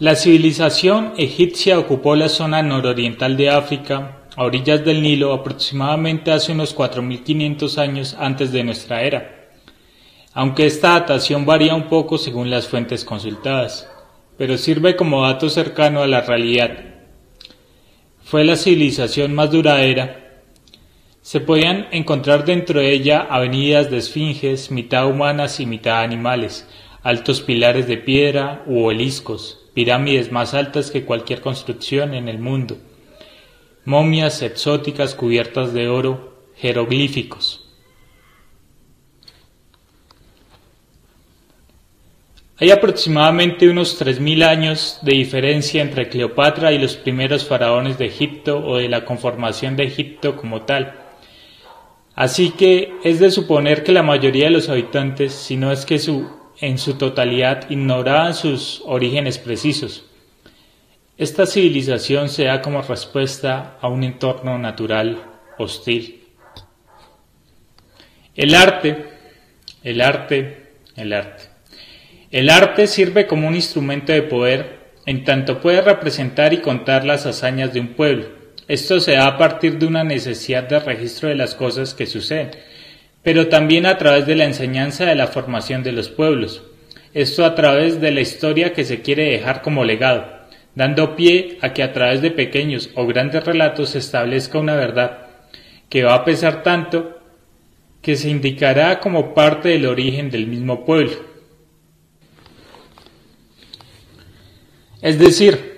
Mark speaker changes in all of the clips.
Speaker 1: La civilización egipcia ocupó la zona nororiental de África, a orillas del Nilo, aproximadamente hace unos 4500 años antes de nuestra era, aunque esta datación varía un poco según las fuentes consultadas, pero sirve como dato cercano a la realidad. Fue la civilización más duradera. Se podían encontrar dentro de ella avenidas de esfinges, mitad humanas y mitad animales, altos pilares de piedra u obeliscos, pirámides más altas que cualquier construcción en el mundo, momias exóticas cubiertas de oro, jeroglíficos. Hay aproximadamente unos 3000 años de diferencia entre Cleopatra y los primeros faraones de Egipto o de la conformación de Egipto como tal. Así que es de suponer que la mayoría de los habitantes, si no es que en su totalidad, ignoraban sus orígenes precisos. Esta civilización se da como respuesta a un entorno natural hostil. El arte sirve como un instrumento de poder, en tanto puede representar y contar las hazañas de un pueblo. Esto se da a partir de una necesidad de registro de las cosas que suceden, pero también a través de la enseñanza de la formación de los pueblos. Esto a través de la historia que se quiere dejar como legado, dando pie a que a través de pequeños o grandes relatos se establezca una verdad, que va a pesar tanto que se indicará como parte del origen del mismo pueblo. Es decir,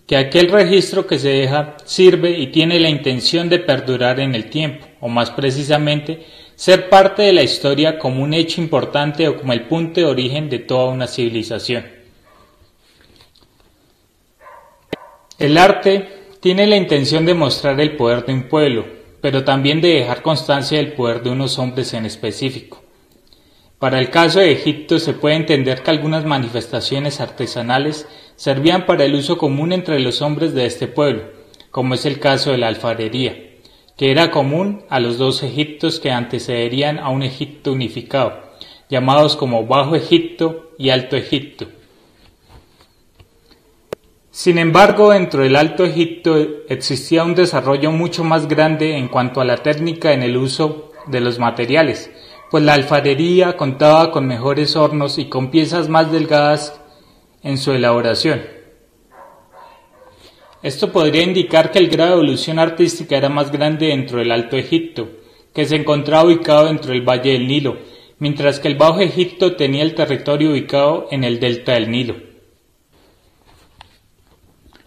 Speaker 1: que aquel registro que se deja sirve y tiene la intención de perdurar en el tiempo, o más precisamente, ser parte de la historia como un hecho importante o como el punto de origen de toda una civilización. El arte tiene la intención de mostrar el poder de un pueblo, pero también de dejar constancia del poder de unos hombres en específico. Para el caso de Egipto se puede entender que algunas manifestaciones artesanales servían para el uso común entre los hombres de este pueblo, como es el caso de la alfarería, que era común a los dos Egiptos que antecederían a un Egipto unificado, llamados como Bajo Egipto y Alto Egipto. Sin embargo, dentro del Alto Egipto existía un desarrollo mucho más grande en cuanto a la técnica en el uso de los materiales, pues la alfarería contaba con mejores hornos y con piezas más delgadas en su elaboración. Esto podría indicar que el grado de evolución artística era más grande dentro del Alto Egipto, que se encontraba ubicado dentro del Valle del Nilo, mientras que el Bajo Egipto tenía el territorio ubicado en el delta del Nilo.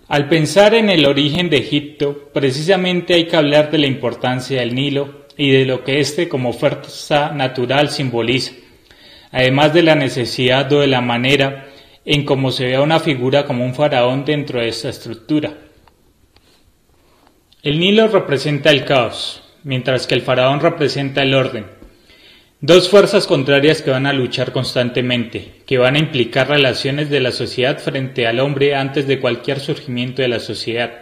Speaker 1: Al pensar en el origen de Egipto, precisamente hay que hablar de la importancia del Nilo y de lo que éste como fuerza natural simboliza, además de la necesidad o de la manera en cómo se ve a una figura como un faraón dentro de esta estructura. El Nilo representa el caos, mientras que el faraón representa el orden. Dos fuerzas contrarias que van a luchar constantemente, que van a implicar relaciones de la sociedad frente al hombre antes de cualquier surgimiento de la sociedad.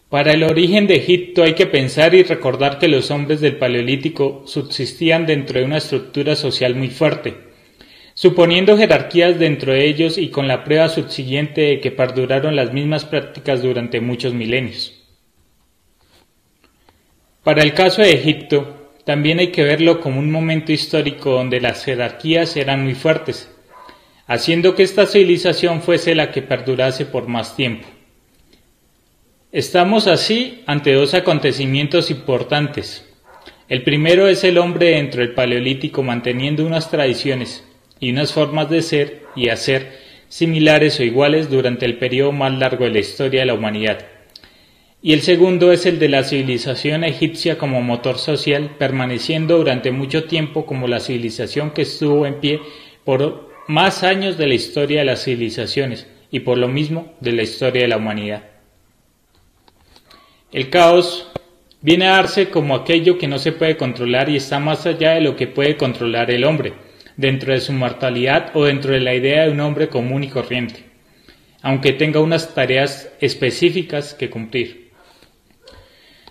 Speaker 1: Para el origen de Egipto hay que pensar y recordar que los hombres del Paleolítico subsistían dentro de una estructura social muy fuerte, suponiendo jerarquías dentro de ellos y con la prueba subsiguiente de que perduraron las mismas prácticas durante muchos milenios. Para el caso de Egipto, también hay que verlo como un momento histórico donde las jerarquías eran muy fuertes, haciendo que esta civilización fuese la que perdurase por más tiempo. Estamos así ante dos acontecimientos importantes. El primero es el hombre dentro del Paleolítico manteniendo unas tradiciones y unas formas de ser y hacer similares o iguales durante el periodo más largo de la historia de la humanidad. Y el segundo es el de la civilización egipcia como motor social, permaneciendo durante mucho tiempo como la civilización que estuvo en pie por más años de la historia de las civilizaciones y por lo mismo de la historia de la humanidad. El caos viene a darse como aquello que no se puede controlar y está más allá de lo que puede controlar el hombre, dentro de su mortalidad o dentro de la idea de un hombre común y corriente, aunque tenga unas tareas específicas que cumplir.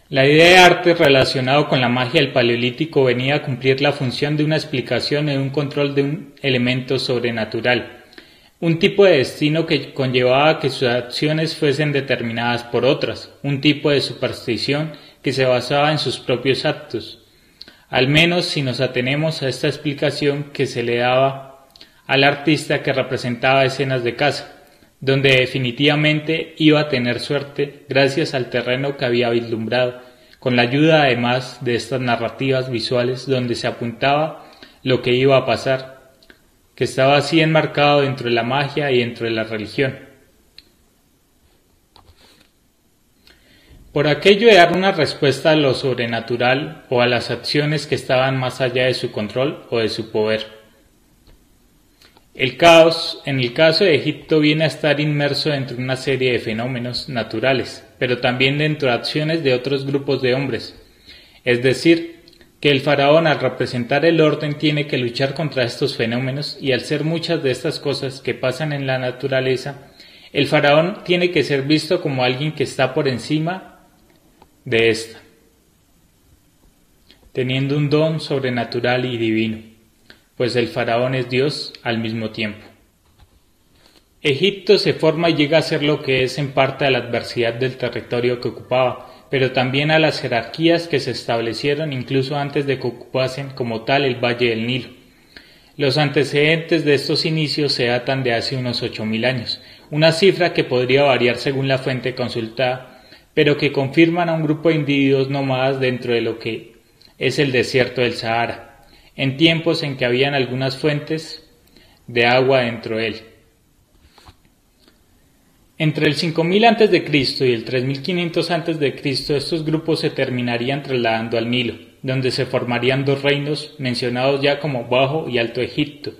Speaker 1: La idea de arte relacionado con la magia del Paleolítico venía a cumplir la función de una explicación y un control de un elemento sobrenatural, un tipo de destino que conllevaba que sus acciones fuesen determinadas por otras, un tipo de superstición que se basaba en sus propios actos. Al menos si nos atenemos a esta explicación que se le daba al artista que representaba escenas de caza, donde definitivamente iba a tener suerte gracias al terreno que había vislumbrado, con la ayuda además de estas narrativas visuales donde se apuntaba lo que iba a pasar, que estaba así enmarcado dentro de la magia y dentro de la religión. Por aquello de dar una respuesta a lo sobrenatural o a las acciones que estaban más allá de su control o de su poder. El caos, en el caso de Egipto, viene a estar inmerso dentro de una serie de fenómenos naturales, pero también dentro de acciones de otros grupos de hombres. Es decir, que el faraón al representar el orden tiene que luchar contra estos fenómenos y al ser muchas de estas cosas que pasan en la naturaleza, el faraón tiene que ser visto como alguien que está por encima de esta, teniendo un don sobrenatural y divino, pues el faraón es Dios al mismo tiempo. Egipto se forma y llega a ser lo que es en parte a la adversidad del territorio que ocupaba, pero también a las jerarquías que se establecieron incluso antes de que ocupasen como tal el Valle del Nilo. Los antecedentes de estos inicios se datan de hace unos 8.000 años, una cifra que podría variar según la fuente consultada, pero que confirman a un grupo de individuos nómadas dentro de lo que es el desierto del Sahara, en tiempos en que habían algunas fuentes de agua dentro de él. Entre el 5000 a.C. y el 3500 a.C. estos grupos se terminarían trasladando al Nilo, donde se formarían dos reinos mencionados ya como Bajo y Alto Egipto.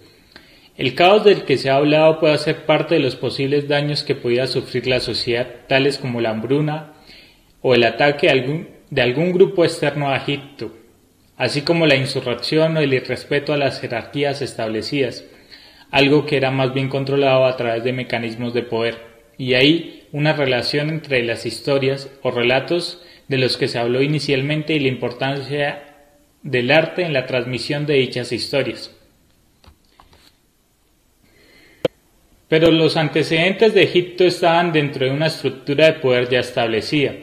Speaker 1: El caos del que se ha hablado puede ser parte de los posibles daños que podía sufrir la sociedad, tales como la hambruna o el ataque de algún grupo externo a Egipto, así como la insurrección o el irrespeto a las jerarquías establecidas, algo que era más bien controlado a través de mecanismos de poder, y ahí una relación entre las historias o relatos de los que se habló inicialmente y la importancia del arte en la transmisión de dichas historias. Pero los antecedentes de Egipto estaban dentro de una estructura de poder ya establecida.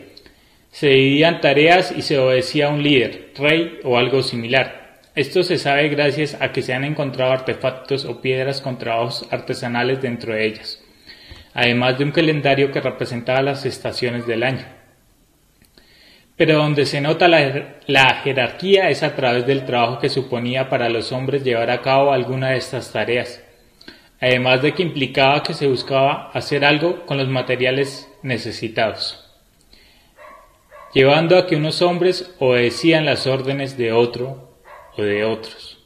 Speaker 1: Se dividían tareas y se obedecía a un líder, rey o algo similar. Esto se sabe gracias a que se han encontrado artefactos o piedras con trabajos artesanales dentro de ellas, además de un calendario que representaba las estaciones del año. Pero donde se nota la jerarquía es a través del trabajo que suponía para los hombres llevar a cabo alguna de estas tareas, además de que implicaba que se buscaba hacer algo con los materiales necesitados, llevando a que unos hombres obedecían las órdenes de otro o de otros.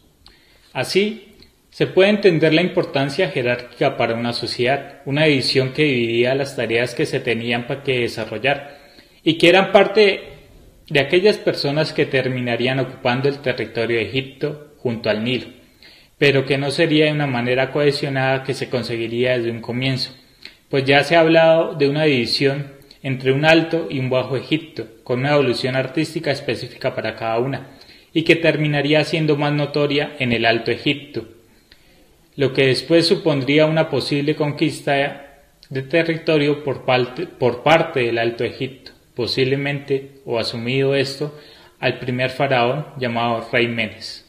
Speaker 1: Así, se puede entender la importancia jerárquica para una sociedad, una división que dividía las tareas que se tenían para que desarrollar y que eran parte de aquellas personas que terminarían ocupando el territorio de Egipto junto al Nilo, pero que no sería de una manera cohesionada que se conseguiría desde un comienzo, pues ya se ha hablado de una división entre un Alto y un Bajo Egipto, con una evolución artística específica para cada una, y que terminaría siendo más notoria en el Alto Egipto, lo que después supondría una posible conquista de territorio por parte del Alto Egipto, posiblemente, o asumido esto, al primer faraón llamado Rey Menes.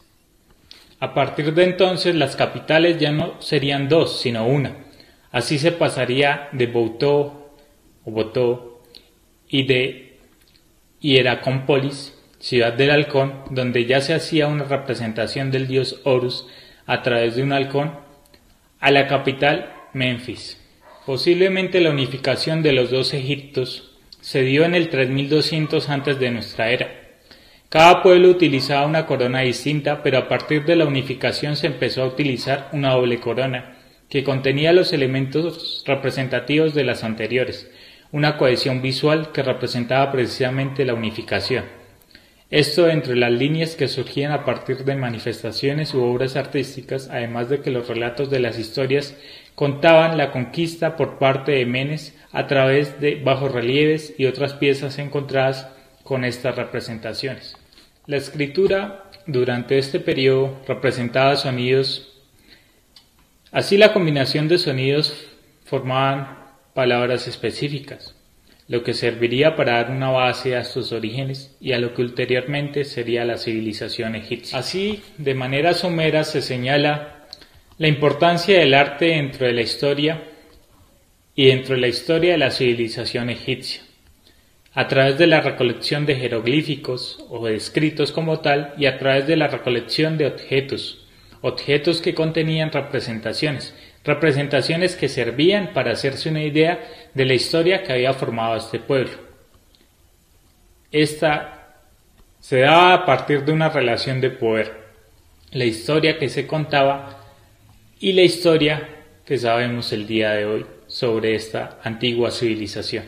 Speaker 1: A partir de entonces las capitales ya no serían dos, sino una. Así se pasaría de Boutou y de Hieracómpolis, ciudad del halcón, donde ya se hacía una representación del dios Horus a través de un halcón, a la capital Menfis. Posiblemente la unificación de los dos Egiptos se dio en el 3200 antes de nuestra era. Cada pueblo utilizaba una corona distinta, pero a partir de la unificación se empezó a utilizar una doble corona, que contenía los elementos representativos de las anteriores, una cohesión visual que representaba precisamente la unificación. Esto entre las líneas que surgían a partir de manifestaciones u obras artísticas, además de que los relatos de las historias contaban la conquista por parte de Menes a través de bajorrelieves y otras piezas encontradas con estas representaciones. La escritura durante este periodo representaba sonidos, así la combinación de sonidos formaban palabras específicas, lo que serviría para dar una base a sus orígenes y a lo que ulteriormente sería la civilización egipcia. Así, de manera somera se señala la importancia del arte dentro de la historia y dentro de la historia de la civilización egipcia, a través de la recolección de jeroglíficos o de escritos como tal y a través de la recolección de objetos que contenían representaciones que servían para hacerse una idea de la historia que había formado este pueblo. Esta se daba a partir de una relación de poder, la historia que se contaba y la historia que sabemos el día de hoy sobre esta antigua civilización.